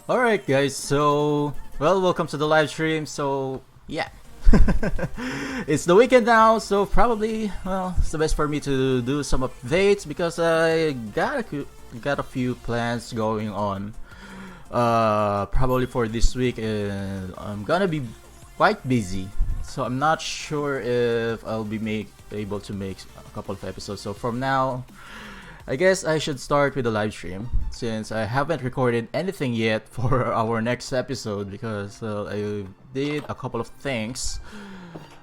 Alright guys, so welcome to the live stream. So yeah. It's the weekend now, so probably it's the best for me to do some updates because I got a few plans going on probably for this week, and I'm gonna be quite busy, so I'm not sure if I'll be able to make a couple of episodes. So from now, I guess I should start with the live stream since I haven't recorded anything yet for our next episode because I did a couple of things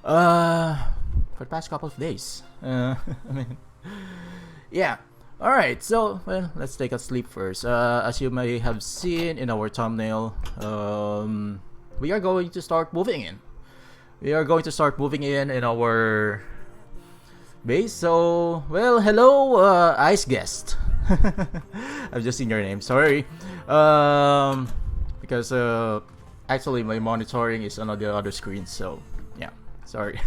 for the past couple of days. I mean, yeah. Alright, so let's take a sleep first. As you may have seen in our thumbnail, we are going to start moving in. We are going to start moving in our base. So, hello, ice guest. I've just seen your name. Sorry, because actually my monitoring is on the other screen. So, yeah, sorry.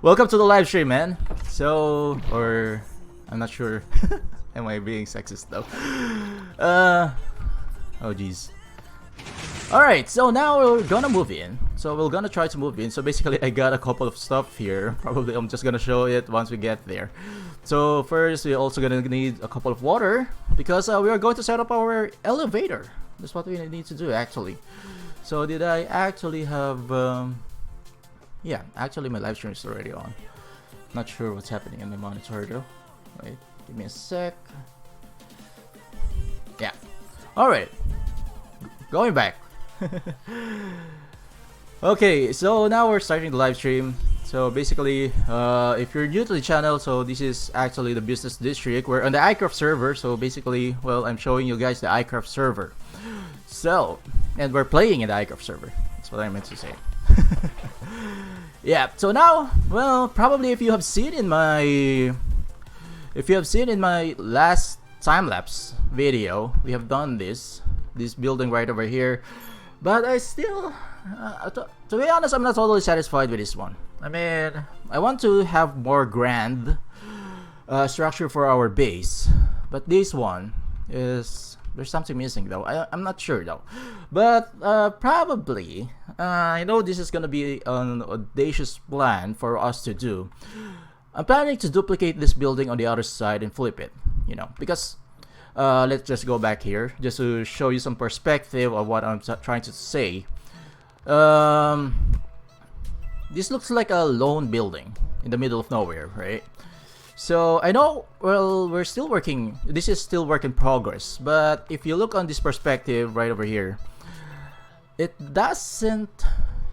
Welcome to the live stream, man. So, or I'm not sure. Am I being sexist though? Oh geez. Alright, so now we're gonna move in. So we're gonna try to move in. So basically I got a couple of stuff here. Probably I'm just gonna show it once we get there. So first we're also gonna need a couple of water because we are going to set up our elevator. That's what we need to do actually. So did I actually have yeah, actually my live stream is already on. Not sure what's happening in my monitor though. Wait, give me a sec. Yeah. Alright. Going back. Okay, so now we're starting the live stream. So basically, if you're new to the channel, so this is actually the business district. We're on the iCraft server. So basically, I'm showing you guys the iCraft server. So, and we're playing in the iCraft server. That's what I meant to say. Yeah. So now, probably if you have seen in my last time lapse video, we have done this building right over here. But I still, to be honest, I'm not totally satisfied with this one. I mean, I want to have more grand structure for our base. But this one there's something missing though. I'm not sure though. But probably, I know this is gonna be an audacious plan for us to do. I'm planning to duplicate this building on the other side and flip it, because let's just go back here just to show you some perspective of what I'm trying to say. This looks like a lone building in the middle of nowhere, right? So I know, we're still working. This is still work in progress. But if you look on this perspective right over here, it doesn't,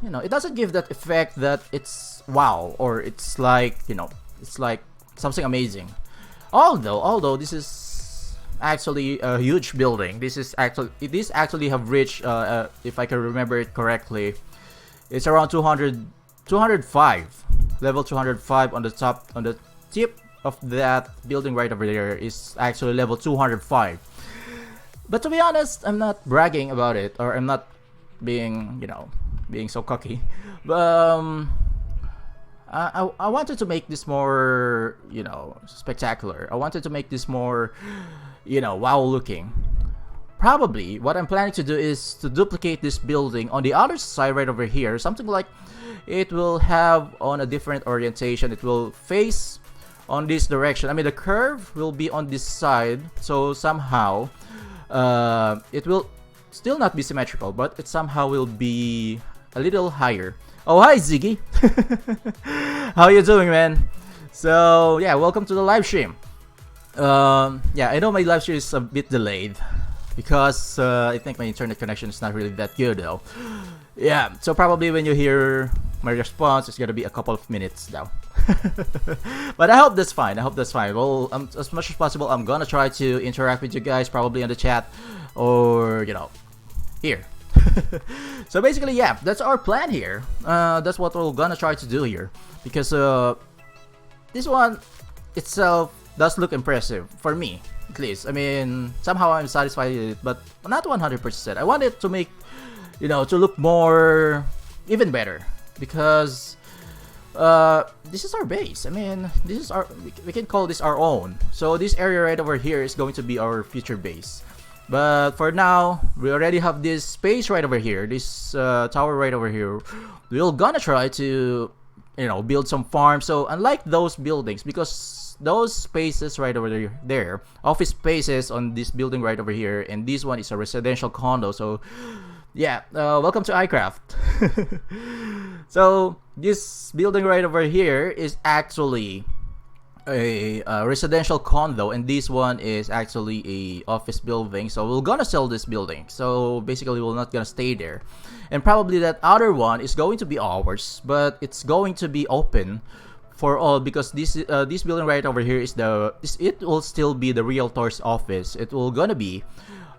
it doesn't give that effect that it's wow or it's like, it's like something amazing. Although this is actually a huge building. This actually have reached, if I can remember it correctly, it's around 205, level 205 on the top, on the tip of that building right over there is actually level 205. But to be honest, I'm not bragging about it, or I'm not being, being so cocky. I wanted to make this more, spectacular. I wanted to make this more, wow looking. Probably what I'm planning to do is to duplicate this building on the other side right over here. Something like it will have on a different orientation. It will face on this direction. I mean, the curve will be on this side. So somehow it will still not be symmetrical, but it somehow will be a little higher. Oh, hi Ziggy. How you doing, man? So yeah, welcome to the live stream. Yeah, I know my live stream is a bit delayed because I think my internet connection is not really that good though. Yeah, so probably when you hear my response, it's gonna be a couple of minutes now. But I hope that's fine. Well, as much as possible, I'm gonna try to interact with you guys, probably in the chat or here. So basically, yeah, that's our plan here. That's what we're gonna try to do here because this one itself does look impressive for me, at least. I mean, somehow I'm satisfied with it, but not 100%. I want it to make, to look more, even better, because this is our base. I mean, this is our, we can call this our own. So this area right over here is going to be our future base. But for now, we already have this space right over here, this tower right over here. We're gonna try to, you know, build some farms. So unlike those buildings, because those spaces right over there, office spaces on this building right over here, and this one is a residential condo. So yeah, welcome to iCraft. So this building right over here is actually a residential condo, and this one is actually a office building. So we're gonna sell this building, so basically we're not gonna stay there. And probably that other one is going to be ours, but it's going to be open for all, because this building right over here it will still be the realtor's office. It will gonna be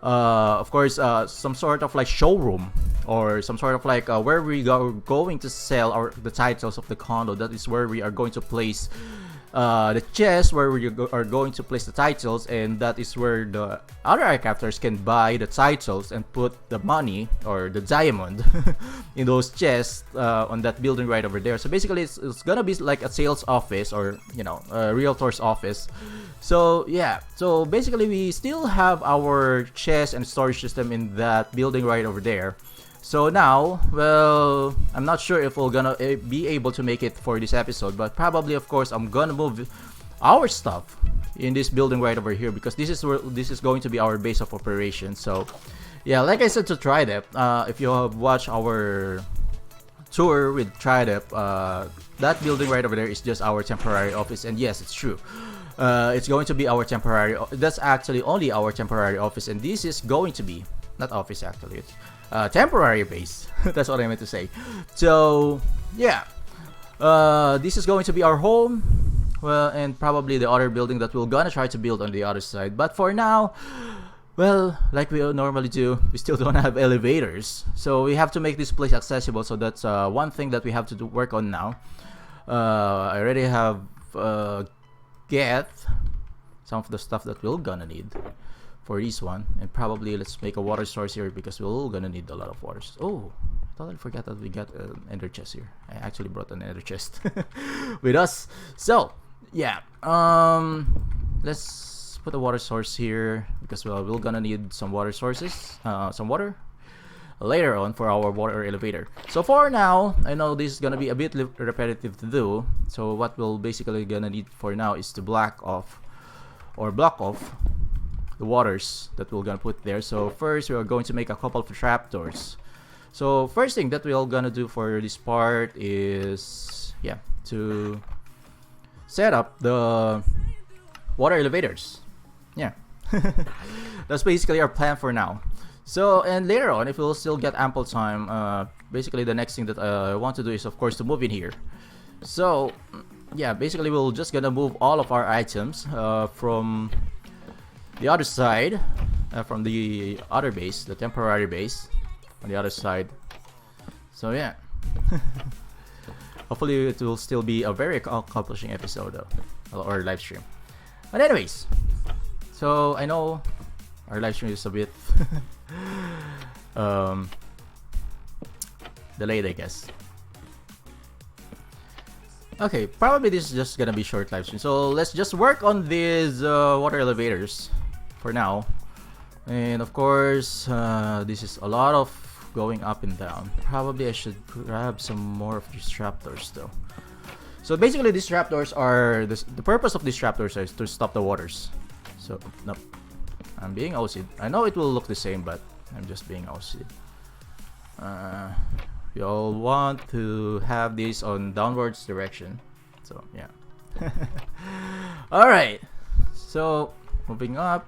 of course some sort of like showroom, or some sort of like where we are going to sell the titles of the condo. That is where we are going to place the chest, where we are going to place the titles, and that is where the other iCrafters can buy the titles and put the money or the diamond in those chests on that building right over there. So basically it's gonna be like a sales office, or you know, a realtor's office. So yeah, so basically we still have our chest and storage system in that building right over there. So now, well, I'm not sure if we're gonna be able to make it for this episode, but probably, of course, I'm gonna move our stuff in this building right over here, because this is going to be our base of operations. So yeah, like I said to Tridep, if you have watched our tour with Tridep, that building right over there is just our temporary office. And yes, it's true, it's going to be our temporary. That's actually only our temporary office, and this is going to be not office, actually. It's temporary base. That's what I meant to say. So yeah, this is going to be our home. Well, and probably the other building that we're gonna try to build on the other side. But for now, well, like we normally do, we still don't have elevators, so we have to make this place accessible. So that's one thing that we have to work on now. I already have get some of the stuff that we're gonna need for this one, and probably let's make a water source here, because we're gonna need a lot of waters. Oh, I totally forgot that we got an ender chest here. I actually brought an ender chest with us. So yeah, let's put a water source here, because well, we're gonna need some water sources, some water later on for our water elevator. So for now, I know this is gonna be a bit repetitive to do, so what we'll basically gonna need for now is to block off the waters that we're gonna put there. So first, we are going to make a couple of trapdoors. So first thing that we're gonna do for this part is, yeah, to set up the water elevators. Yeah, that's basically our plan for now. So, and later on, if we'll still get ample time, basically the next thing that I want to do is, of course, to move in here. So yeah, basically we're just gonna move all of our items from the other side, from the other base, the temporary base on the other side. So yeah, hopefully it will still be a very accomplishing episode though, or live stream. But anyways, so I know our live stream is a bit delayed, I guess. Okay, probably this is just gonna be short live stream. So let's just work on these water elevators for now. And of course, this is a lot of going up and down. Probably I should grab some more of these trapdoors though. So basically these trapdoors are, the purpose of these trapdoors is to stop the waters. So, nope, I'm being OC'd. I know it will look the same, but I'm just being OC'd. You'll want to have this on downwards direction. So yeah. Alright, so moving up.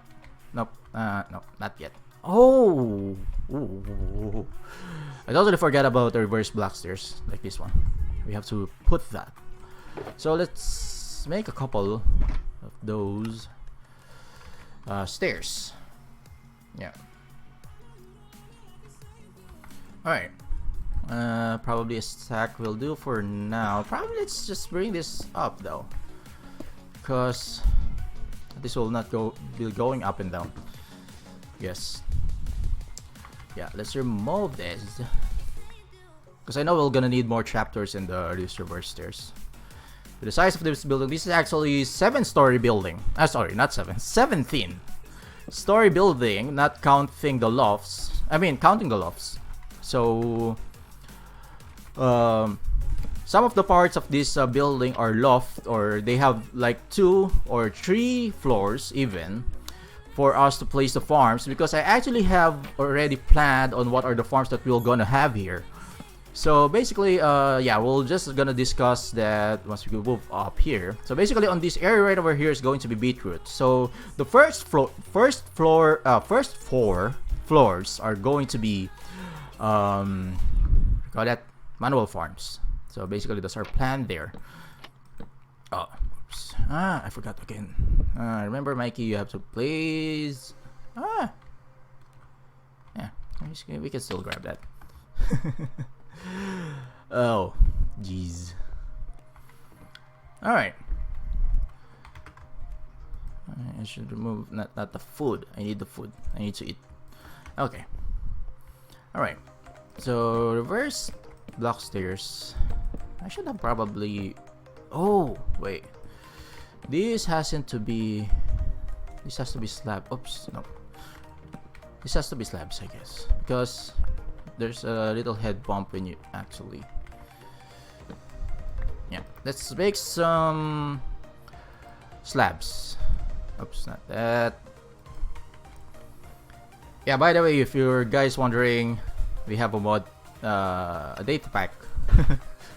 Nope, no, not yet. Oh, ooh. I totally forgot about the reverse block stairs, like this one. We have to put that. So let's make a couple of those stairs. Yeah. Alright. Probably a stack will do for now. Probably let's just bring this up though, because this will not be going up and down. Yes. Yeah, let's remove this, because I know we're gonna need more trapdoors in these reverse stairs. With the size of this building, this is actually 7-story building. Sorry, not 7, 17. story building, not counting the lofts. I mean, counting the lofts. So, some of the parts of this building are loft, or they have like 2 or 3 floors even for us to place the farms, because I actually have already planned on what are the farms that we're gonna have here. So basically, yeah, we're just gonna discuss that once we move up here. So basically, on this area right over here is going to be beetroot. So the first 4 floors are going to be, call that manual farms. So basically, that's our plan there. Oh, oops. I forgot again. Remember, Mikey, you have to place. Yeah, we can still grab that. Oh, jeez. All right. I should remove not the food. I need the food. I need to eat. Okay. All right. So reverse block stairs. I should have probably. Oh wait. This has to be slab. Oops, no. This has to be slabs, I guess, because there's a little head bump when you actually. Yeah, let's make some slabs. Oops, not that. Yeah, by the way, if you're guys wondering, we have a mod, a data pack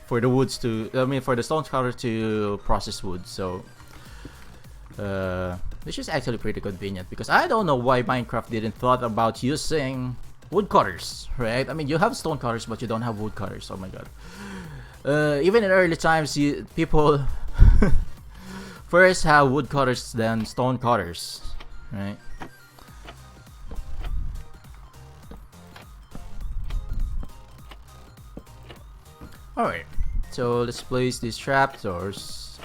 for the woods for the stone cutter to process wood. So, which is actually pretty convenient, because I don't know why Minecraft didn't thought about using wood cutters, right? I mean, you have stone cutters, but you don't have wood cutters. Oh my god. Even in early times, people first have wood cutters than stone cutters, right? Alright, so let's place these trapdoors.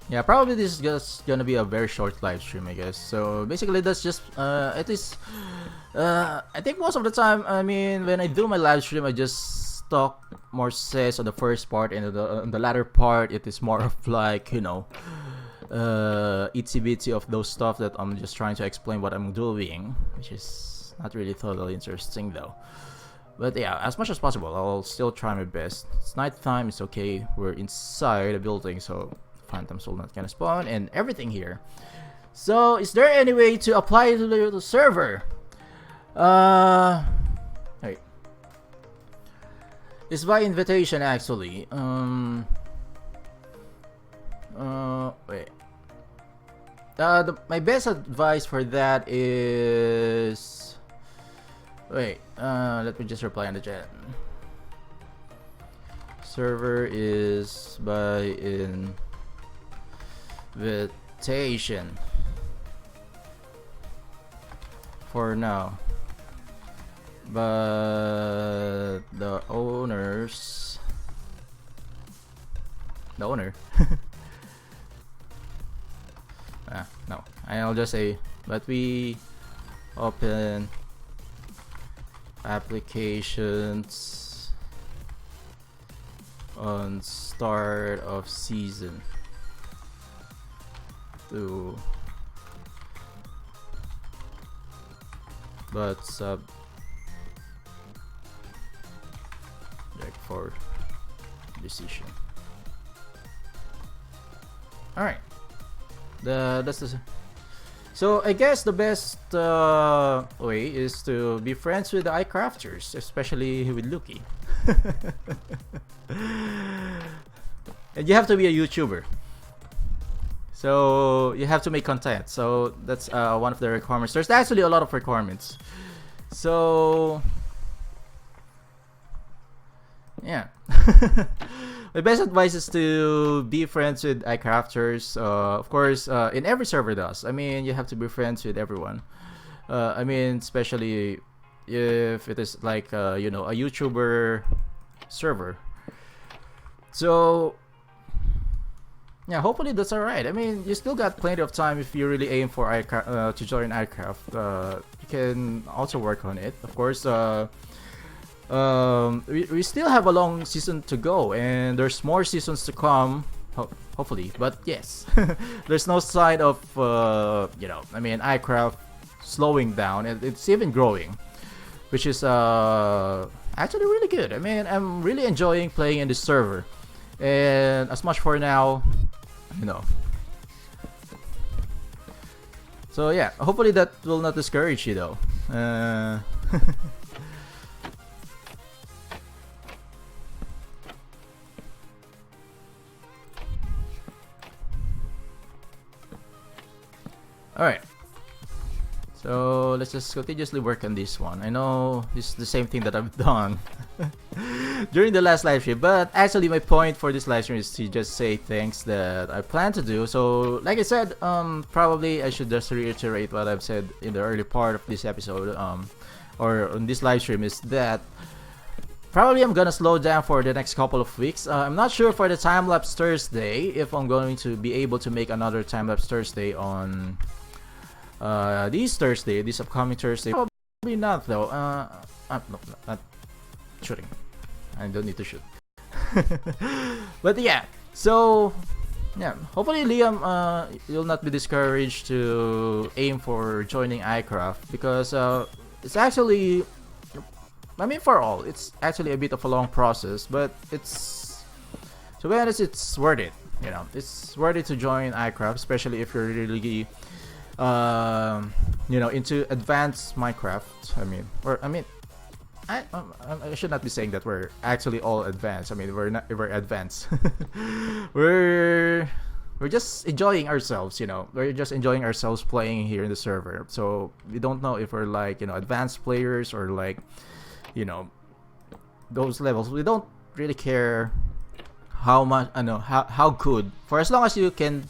Yeah, probably this is just gonna be a very short live stream, I guess. So basically, that's just it is. I think most of the time, I mean, when I do my live stream, I just talk more says on the first part, and on the latter part, it is more of like, you know, itsy bitsy of those stuff that I'm just trying to explain what I'm doing, which is not really totally interesting though. But yeah, as much as possible, I'll still try my best. It's night time, it's okay. We're inside a building, so phantoms will not gonna spawn and everything here. So, is there any way to apply to the server? Wait. It's by invitation actually. Wait. My best advice for that is. Wait. Let me just reply on the chat. Server is by invitation for now, but the owner no, I'll just say, but we open applications on start of season to, but subject for decision. All right, that's the. So I guess the best way is to be friends with the iCrafters, especially with Luki. And you have to be a YouTuber, so you have to make content. So that's one of the requirements. There's actually a lot of requirements. So yeah. My best advice is to be friends with iCrafters. Of course, in every server does. I mean, you have to be friends with everyone. I mean, especially if it is like, you know, a YouTuber server. So, yeah, hopefully that's alright. I mean, you still got plenty of time if you really aim for to join iCraft. You can also work on it. Of course, we still have a long season to go, and there's more seasons to come. hopefully. But yes, there's no sign of you know, I mean, iCraft slowing down, and it's even growing, which is actually really good. I mean, I'm really enjoying playing in this server, and as much for now, you know. So yeah, hopefully that will not discourage you though. Alright, so let's just continuously work on this one. I know this is the same thing that I've done during the last live stream, but actually my point for this live stream is to just say things that I plan to do. So like I said, probably I should just reiterate what I've said in the early part of this episode, or on this live stream, is that probably I'm gonna slow down for the next couple of weeks. I'm not sure for the time-lapse Thursday if I'm going to be able to make another time-lapse Thursday on this upcoming Thursday. Probably not though. No, not shooting. I don't need to shoot. But yeah, so yeah, hopefully Liam, you'll not be discouraged to aim for joining iCraft, because it's actually, I mean, for all, it's actually a bit of a long process, but it's, to be honest, it's worth it. You know, it's worth it to join iCraft, especially if you're really you know, into advanced Minecraft. I should not be saying that we're actually all advanced. I mean, we're advanced. we're just enjoying ourselves, you know. We're just enjoying ourselves playing here in the server. So we don't know if we're like, you know, advanced players or like, you know, those levels. We don't really care how much, I know, how good, for as long as you can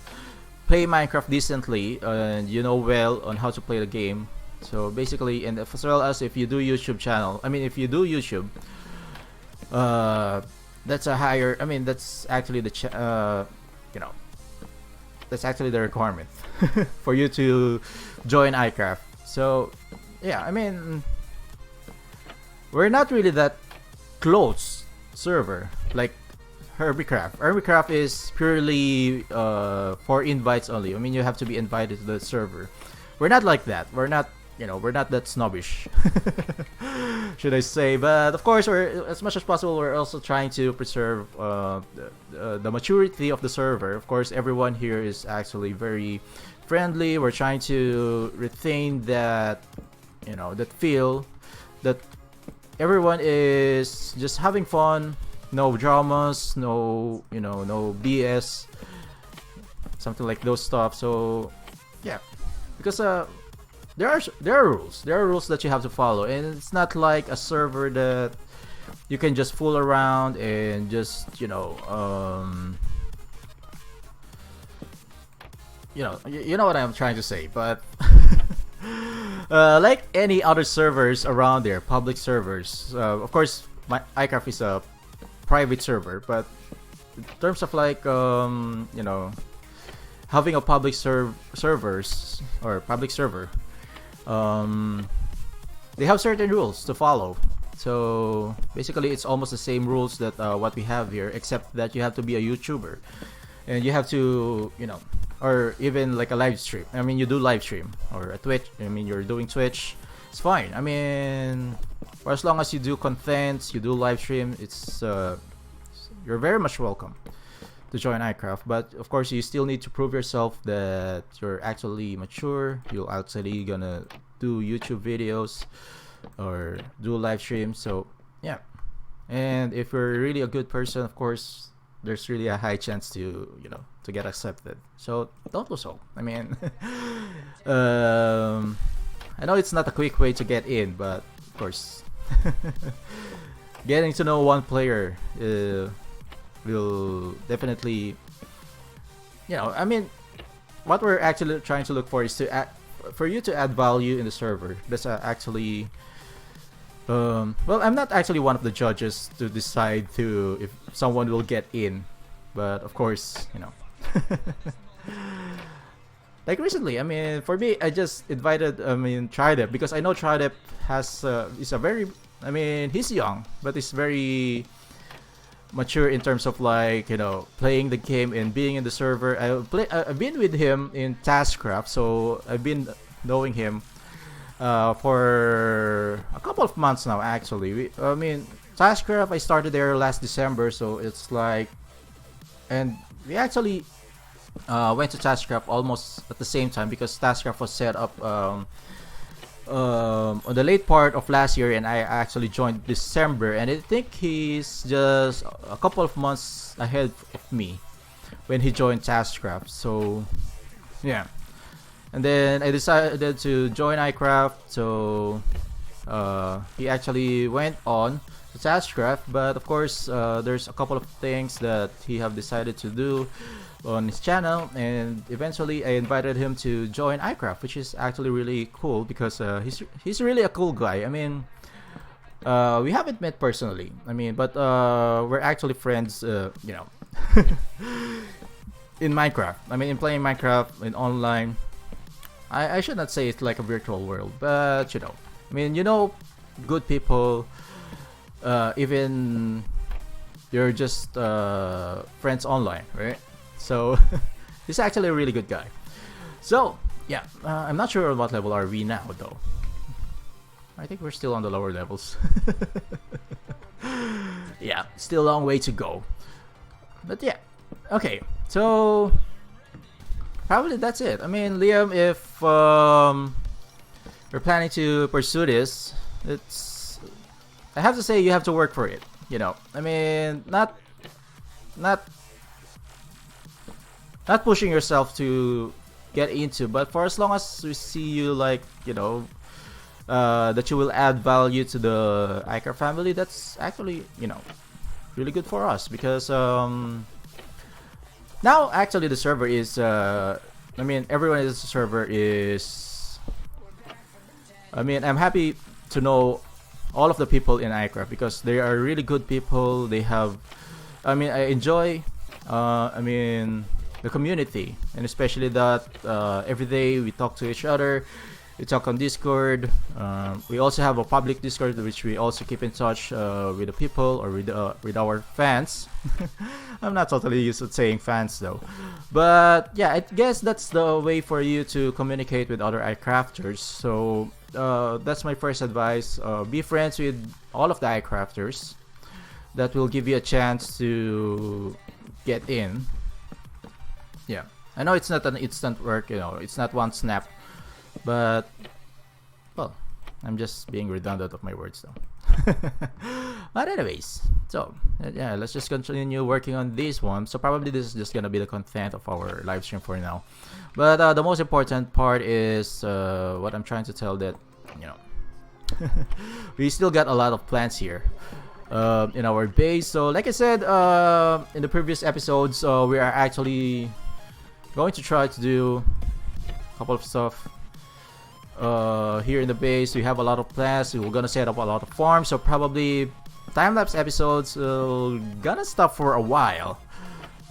play Minecraft decently and you know well on how to play the game. So basically, and as well as if you do YouTube channel, I mean, if you do YouTube, that's a higher, I mean, that's actually the you know, that's actually the requirement for you to join iCraft. So yeah, I mean, we're not really that close server like Hermitcraft. Hermitcraft is purely for invites only. I mean, you have to be invited to the server. We're not like that. We're not, you know, we're not that snobbish, should I say. But of course, we're, as much as possible, we're also trying to preserve the maturity of the server. Of course, everyone here is actually very friendly. We're trying to retain that, you know, that feel that everyone is just having fun. No dramas, no, you know, no BS, something like those stuff. So yeah, because there are rules that you have to follow, and it's not like a server that you can just fool around and just, you know, you know what I'm trying to say. But like any other servers around there, public servers, of course, iCraft is a private server, but in terms of like you know, having a public servers or public server, they have certain rules to follow. So basically, it's almost the same rules that what we have here, except that you have to be a YouTuber, and you have to, you know, or even like a live stream. I mean, you do live stream or a Twitch. I mean, you're doing Twitch. It's fine. I mean, for as long as you do content, you do live stream, it's you're very much welcome to join iCraft. But of course, you still need to prove yourself that you're actually mature. You're actually gonna do YouTube videos or do live streams. So yeah, and if you're really a good person, of course, there's really a high chance to, you know, to get accepted. So don't lose hope. I mean, I know it's not a quick way to get in, but of course, getting to know one player will definitely, you know, I mean, what we're actually trying to look for is to for you to add value in the server. That's actually, well, I'm not actually one of the judges to decide to if someone will get in, but of course, you know. Like recently, I mean, for me, I just invited, I mean, Tridep, because I know Tridep has is a very, I mean, he's young, but he's very mature in terms of like, you know, playing the game and being in the server. I've been with him in Taskcraft, so I've been knowing him for a couple of months now. Actually, I mean, Taskcraft, I started there last December, so it's like, and we actually went to Taskcraft almost at the same time because Taskcraft was set up on the late part of last year, and I actually joined December, and I think he's just a couple of months ahead of me when he joined Taskcraft. So yeah, and then I decided to join iCraft, so he actually went on to Taskcraft, but of course there's a couple of things that he have decided to do on his channel, and eventually I invited him to join iCraft, which is actually really cool because he's really a cool guy. I mean, we haven't met personally, I mean, but we're actually friends, you know, in Minecraft. I mean, in playing Minecraft in online. I should not say it's like a virtual world, but you know, I mean, you know, good people, even you're just friends online, right? So he's actually a really good guy. So yeah, I'm not sure what level are we now though. I think we're still on the lower levels. Yeah, still a long way to go. But yeah, okay. So probably that's it. I mean, Liam, if you're planning to pursue this, I have to say you have to work for it. You know, I mean, not pushing yourself to get into, but for as long as we see you, like, you know, that you will add value to the iCraft family, that's actually, you know, really good for us, because now actually the server is I mean, everyone in the server is, I mean, I'm happy to know all of the people in iCraft because they are really good people. They have, I mean, I enjoy I mean, the community, and especially that every day we talk to each other, we talk on Discord. We also have a public Discord which we also keep in touch with the people, or with our fans. I'm not totally used to saying fans though, but yeah, I guess that's the way for you to communicate with other iCrafters. So that's my first advice. Be friends with all of the iCrafters. That will give you a chance to get in. Yeah, I know it's not an instant work, you know, it's not one snap, but well, I'm just being redundant of my words though. But anyways, so yeah, let's just continue working on this one. So probably this is just gonna be the content of our live stream for now, but the most important part is what I'm trying to tell, that, you know, we still got a lot of plans here in our base. So like I said in the previous episodes, we are actually going to try to do a couple of stuff here in the base. We have a lot of plans. We're gonna set up a lot of farms, so probably time-lapse episodes gonna stop for a while,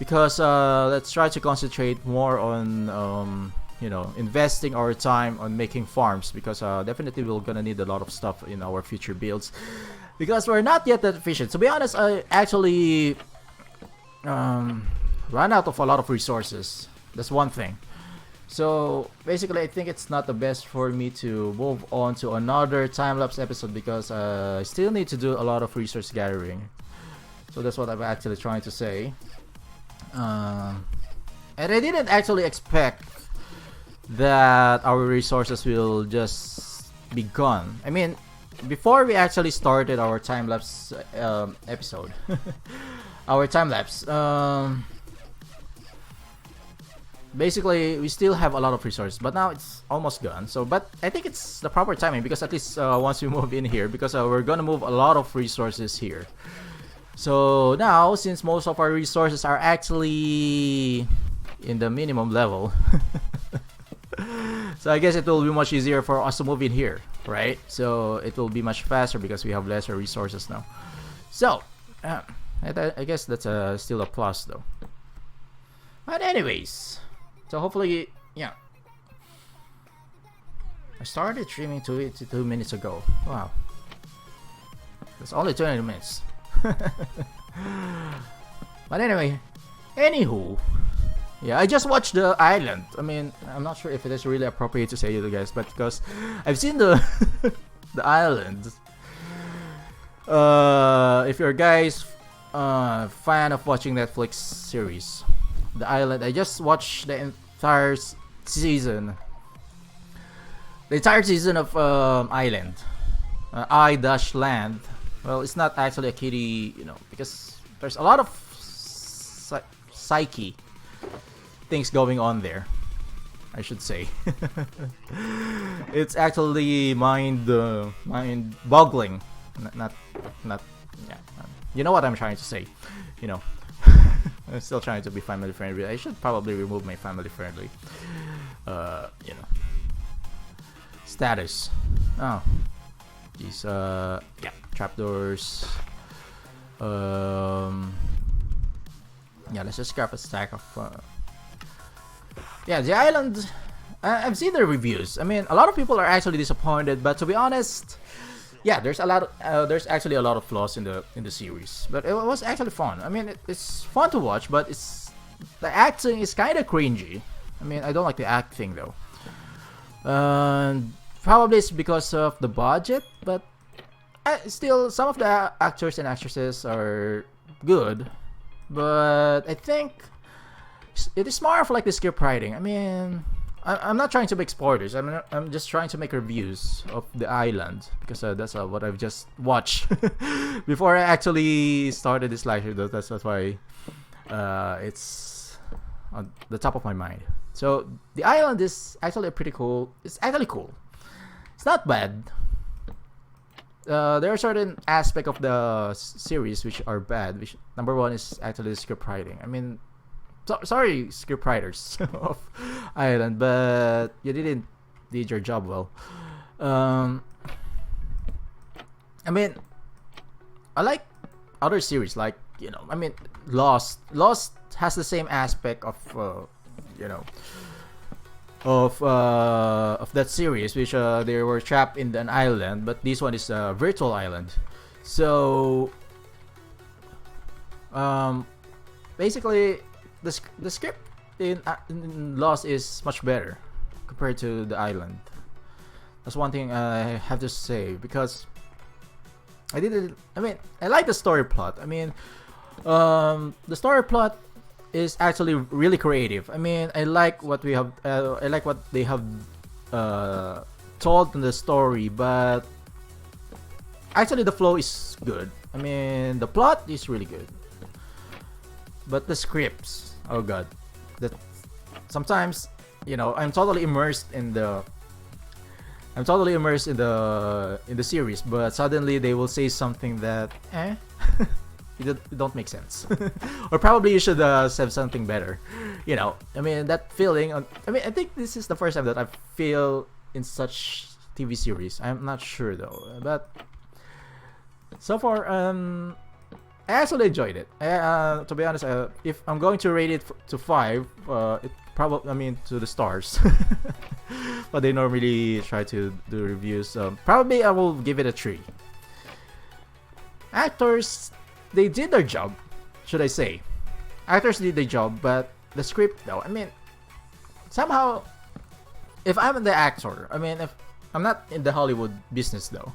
because let's try to concentrate more on you know, investing our time on making farms, because definitely we're gonna need a lot of stuff in our future builds, because we're not yet that efficient. To be honest, I actually run out of a lot of resources. That's one thing. So basically, I think it's not the best for me to move on to another time-lapse episode, because I still need to do a lot of resource gathering. So that's what I'm actually trying to say. And I didn't actually expect that our resources will just be gone. I mean, before we actually started our time-lapse episode, our time-lapse, basically we still have a lot of resources, but now it's almost gone. So, but I think it's the proper timing, because at least once we move in here, because we're gonna move a lot of resources here. So now, since most of our resources are actually in the minimum level, so I guess it will be much easier for us to move in here, right? So it will be much faster because we have lesser resources now. So I guess that's still a plus though. But anyways, so hopefully, yeah. I started streaming 2 minutes ago. Wow. That's only 20 minutes. But anyway, anywho, yeah, I just watched The Island. I mean, I'm not sure if it is really appropriate to say to you guys, but because I've seen the The Island. If you're guys fan of watching Netflix series, The Island, I just watched the entire season. The entire season of Island. I-Land. Well, it's not actually a kitty, you know, because there's a lot of psyche things going on there, I should say. It's actually mind-boggling. Not, yeah. You know what I'm trying to say, you know. I'm still trying to be family friendly. I should probably remove my family friendly, you know, status. Oh, these yeah, trapdoors. Yeah, let's just grab a stack of. Yeah, The Island. I've seen the reviews. I mean, a lot of people are actually disappointed, but to be honest, yeah, there's actually a lot of flaws in the series, but it was actually fun. I mean, it's fun to watch, but the acting is kind of cringy. I mean, I don't like the acting though. Probably it's because of the budget, but still, some of the actors and actresses are good, but I think it is more of like the script writing. I mean, I'm not trying to make spoilers. I'm just trying to make reviews of The Island because that's what I've just watched before I actually started this live show. That's why it's on the top of my mind. So The Island is actually pretty cool. It's actually cool. It's not bad. There are certain aspects of the series which are bad. Which number one is actually the script writing. I mean, sorry, script writers of Island, but you did your job well. I mean, I like other series, like, you know, I mean, Lost has the same aspect of you know, of that series, which they were trapped in an island, but this one is a virtual island. So basically, the script in Lost is much better compared to The Island. That's one thing I have to say, because I like the story plot. I mean, the story plot is actually really creative. I mean, I like what they have told in the story, but actually the flow is good. I mean, the plot is really good, but the scripts, oh god, that sometimes, you know, I'm totally immersed in the series, but suddenly they will say something that it don't make sense. Or probably you should have something better, you know. I mean, that feeling I mean, I think this is the first time that I feel in such TV series. I'm not sure though, but so far I actually enjoyed it. To be honest, if I'm going to rate it to 5, it probably, I mean, to the stars. But they normally try to do reviews. Probably I will give it a 3. Actors, they did their job, should I say. Actors did their job, but the script though, I mean, somehow, if I'm the actor, I mean, if I'm not in the Hollywood business though,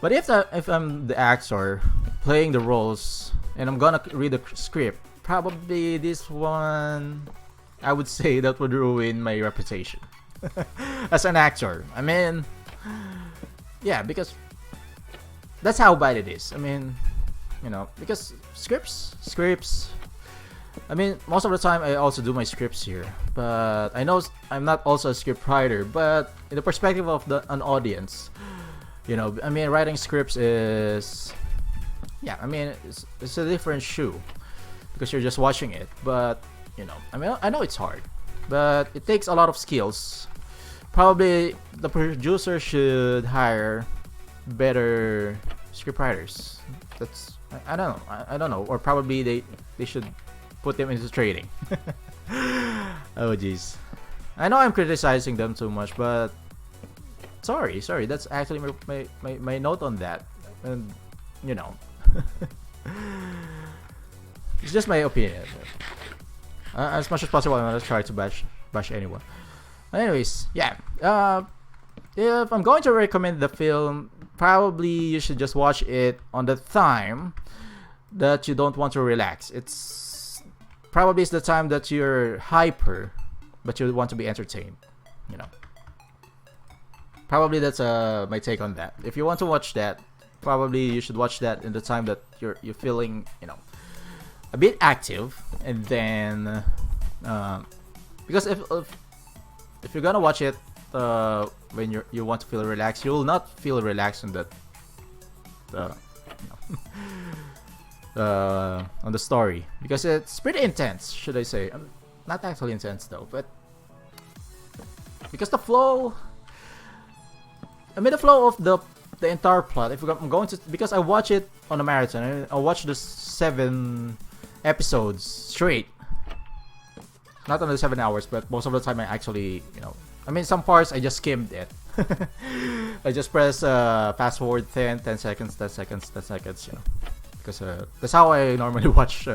but if I'm the actor playing the roles and I'm gonna read the script, probably this one, I would say that would ruin my reputation as an actor. I mean, yeah, because that's how bad it is. I mean, you know, because scripts. I mean, most of the time I also do my scripts here, but I know I'm not also a script writer. But in the perspective of an audience, you know, I mean, writing scripts is, yeah, I mean, it's a different shoe because you're just watching it. But you know, I mean, I know it's hard, but it takes a lot of skills. Probably the producer should hire better scriptwriters. That's, I don't know. I don't know. Or probably they should put them into trading. Oh jeez. I know I'm criticizing them too much, but sorry. That's actually my note on that. And you know. It's just my opinion. As much as possible, I'm gonna try to bash anyone. Anyways, yeah. If I'm going to recommend the film, probably you should just watch it on the time that you don't want to relax. It's the time that you're hyper, but you want to be entertained. You know. Probably that's my take on that. If you want to watch that, probably you should watch that in the time that you're feeling, you know, a bit active, and then because if you're gonna watch it when you want to feel relaxed, you will not feel relaxed on that on the story, because it's pretty intense, should I say. Not actually intense though, but because the flow of the entire plot, if I'm going to, because I watch it on a marathon, I watch the 7 episodes straight. Not only 7 hours, but most of the time I actually, you know, I mean, some parts I just skimmed it. I just press fast forward 10 seconds, 10 seconds, 10 seconds, you know, because that's how I normally watch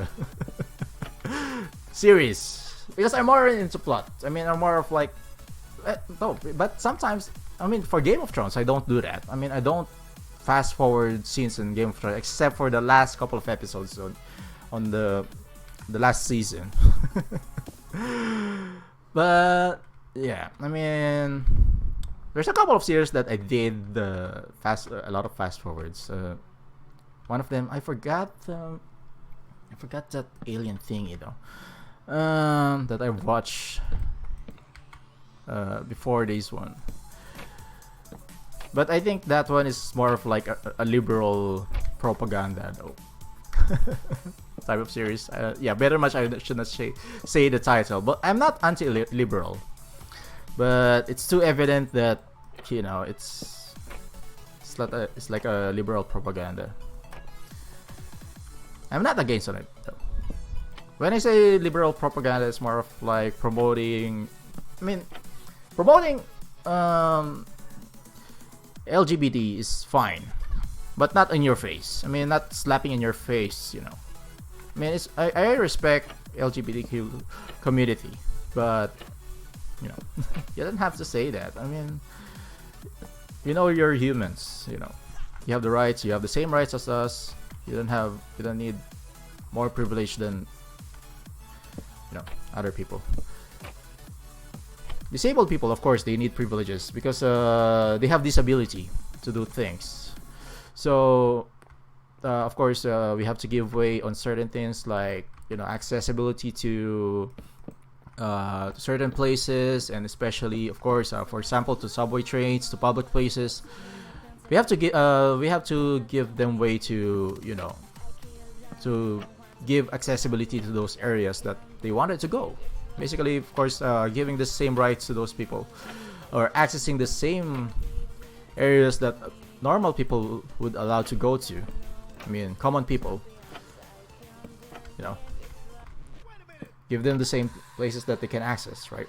series, because I'm more into plot. I mean, I'm more of like no, but sometimes, I mean, for Game of Thrones, I don't do that. I mean, I don't fast forward scenes in Game of Thrones, except for the last couple of episodes on the last season. But yeah, I mean, there's a couple of series that I did a lot of fast forwards. One of them, I forgot that alien thingy though, that I watched before this one. But I think that one is more of like a liberal propaganda though. Type of series. Yeah, better much I should not say the title, but I'm not anti-liberal. But it's too evident that, you know, it's like a liberal propaganda. I'm not against it though. When I say liberal propaganda, it's more of like promoting LGBT is fine, but not in your face. I mean, not slapping in your face, you know. I mean, I respect LGBTQ community, but you know, you don't have to say that. I mean, you know, you're humans. You know, you have the rights. You have the same rights as us. You don't need more privilege than, you know, other people. Disabled people, of course, they need privileges because they have this ability to do things. So, of course, we have to give way on certain things like, you know, accessibility to certain places, and especially, of course, for example, to subway trains, to public places. We have to give them way to, you know, to give accessibility to those areas that they wanted to go. Basically, of course, giving the same rights to those people, or accessing the same areas that normal people would allow to go to. I mean, common people. You know, give them the same places that they can access, right?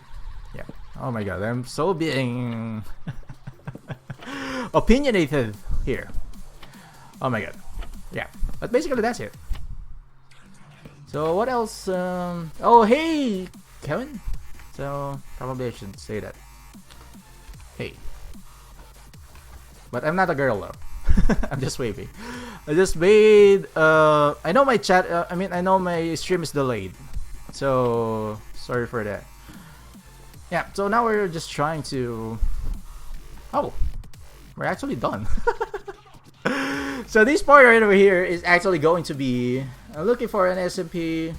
Yeah. Oh my God, I'm so being opinionated here. Oh my God. Yeah. But basically, that's it. So what else? Oh, hey, Kevin. So probably I should say that. Hey. But I'm not a girl though. I'm just waving. I just made. I know my chat. I know my stream is delayed. So sorry for that. Yeah. So now we're just trying to. Oh, we're actually done. So this part right over here is actually going to be looking for an SMP.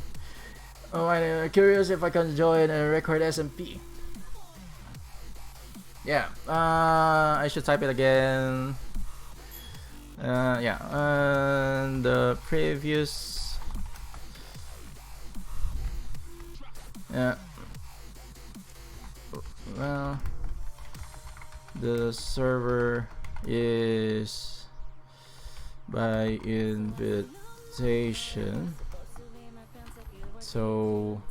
Oh, I'm curious if I can join a record SMP. Yeah, I should type it again. Yeah, and the previous. Yeah. Well, the server is by invitation, so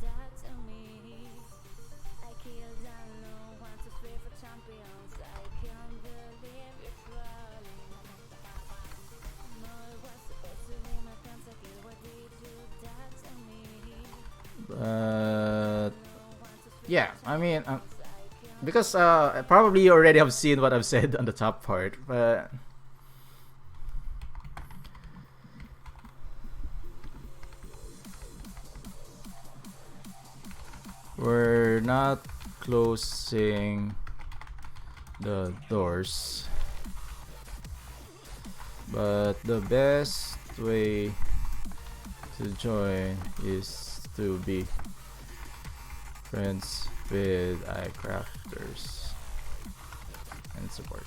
yeah, I mean, because probably you already have seen what I've said on the top part, but we're not closing the doors, but the best way to join is to be friends with iCrafters and support.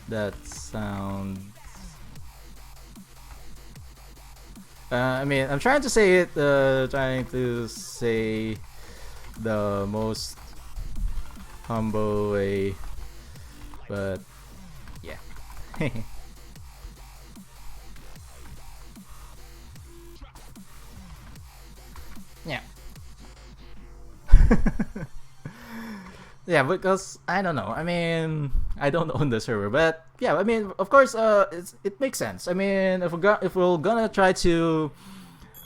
That sounds. I mean, I'm trying to say it. Trying to say the most humble way, but yeah. Yeah. Yeah, because I don't know. I mean, I don't own the server, but yeah, I mean, of course, it makes sense. I mean, if we're gonna try to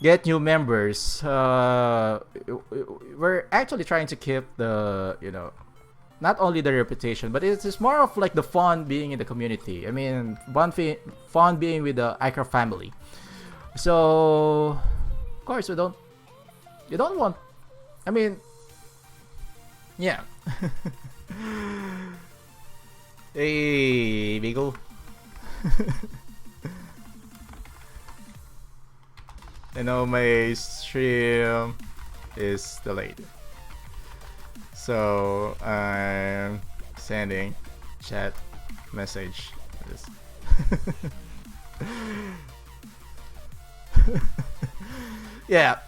get new members, we're actually trying to keep the not only the reputation, but it's more of like the fun being in the community. I mean, fun being with the iCraft family. So, of course, you don't want. I mean, yeah. Hey, Beagle. I know my stream is delayed, so I'm sending chat message. Yeah.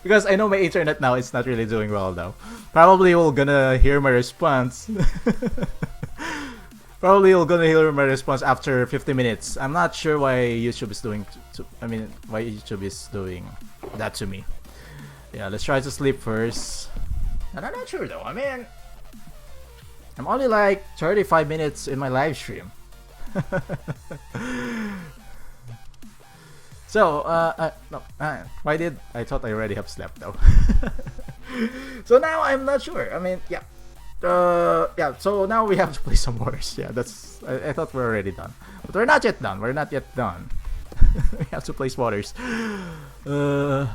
Because I know my internet now is not really doing well though. Probably you're gonna hear my response. Probably you're gonna hear my response after 50 minutes. I'm not sure why YouTube is doing why YouTube is doing that to me. Yeah, let's try to sleep first. And I'm not sure though. I mean, I'm only like 35 minutes in my live stream. So, no, why did I thought I already have slept though? So now I'm not sure. I mean, yeah, yeah. So now we have to play some wars. Yeah, I thought we're already done, but we're not yet done. We're not yet done. We have to place waters. Yeah,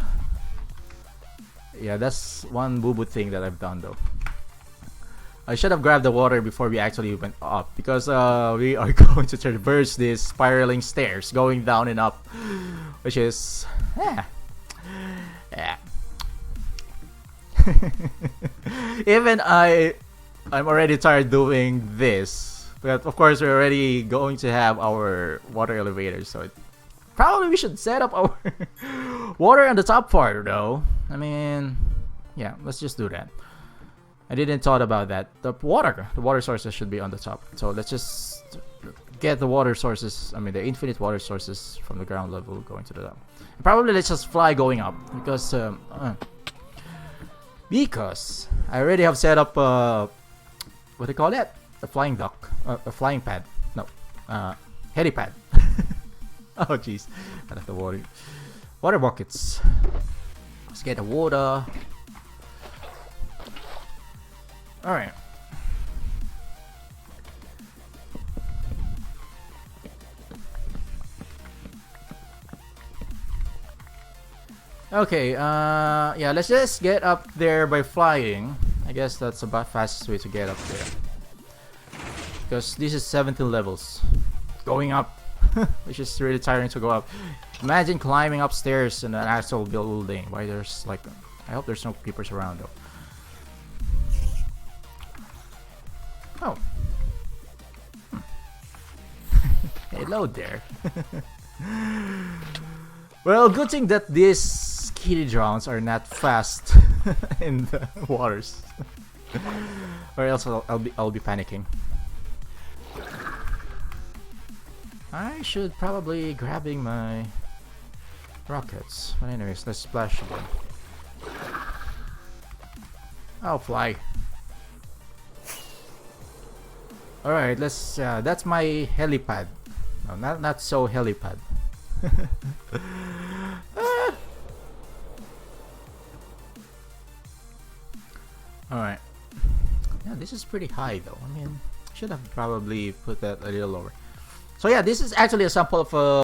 that's one boo-boo thing that I've done though. I should have grabbed the water before we actually went up, because we are going to traverse these spiraling stairs going down and up, which is yeah. Even I'm already tired doing this, but of course we're already going to have our water elevators, so probably we should set up our water on the top part though. I mean, yeah, let's just do that. I didn't thought about that. The water sources should be on the top. So let's just get the water sources. I mean, the infinite water sources from the ground level going to the top. Probably let's just fly going up, because I already have set up what do you call that? A flying duck, a flying pad. No, helipad. Oh jeez, I left the water buckets. Let's get the water. Alright. Okay, yeah, let's just get up there by flying. I guess that's the fastest way to get up there. Because this is 17 levels. Going up. Which is really tiring to go up. Imagine climbing upstairs in an actual building. Why there's like... I hope there's no creepers around though. Oh. Hello there. Well, good thing that these kitty drones are not fast in the waters, or else I'll be panicking. I should probably grabbing my rockets. But anyways, let's splash again. I'll fly. All right, let's. That's my helipad. No, not so helipad. All right. Yeah, this is pretty high though. I mean, should have probably put that a little lower. So yeah, this is actually a sample of